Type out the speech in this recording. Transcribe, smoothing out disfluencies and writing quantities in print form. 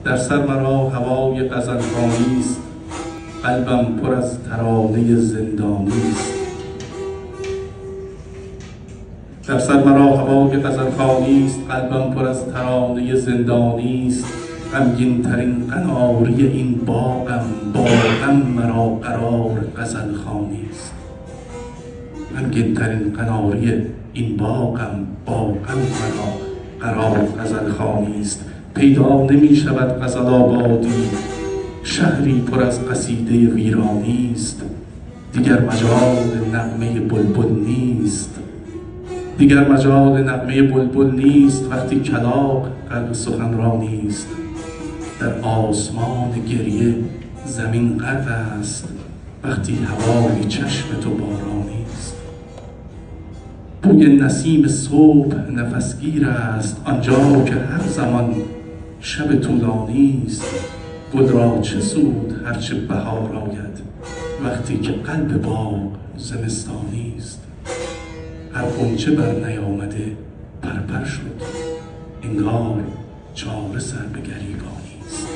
در سر مرا هوای غزلخوانی است، قلبم پر از ترانه زندانی است. در سر مرا هوای غزلخوانی است، قلبم پر از ترانه زندانی است. غمگین ترین قناری این باغم، با غم مرا قرار غزلخوانی است. غمگین ترین قناری این باغم، با غم مرا قرار غزلخوانی است. پیدا نمی شود غزل آبادی، شهری پر از قصیده ویرانی است. دیگر مجال نغمه بلبل نیست، دیگر مجال نغمه بلبل نیست. وقتی کلاغ غرق سخنرانی است، در آسمان گریه زمین غرق است. وقتی هوای چشم تو بارانی است. بوی نسیم صبح نفسگیر است، آنجا که هر زمان شب طولانی است. گل را چه سود هرچه بهار آید، وقتی که قلب باغ زمستانی است. هر غنچه بر نیامده پرپر شد، انگار چاره سر به گریبانی است.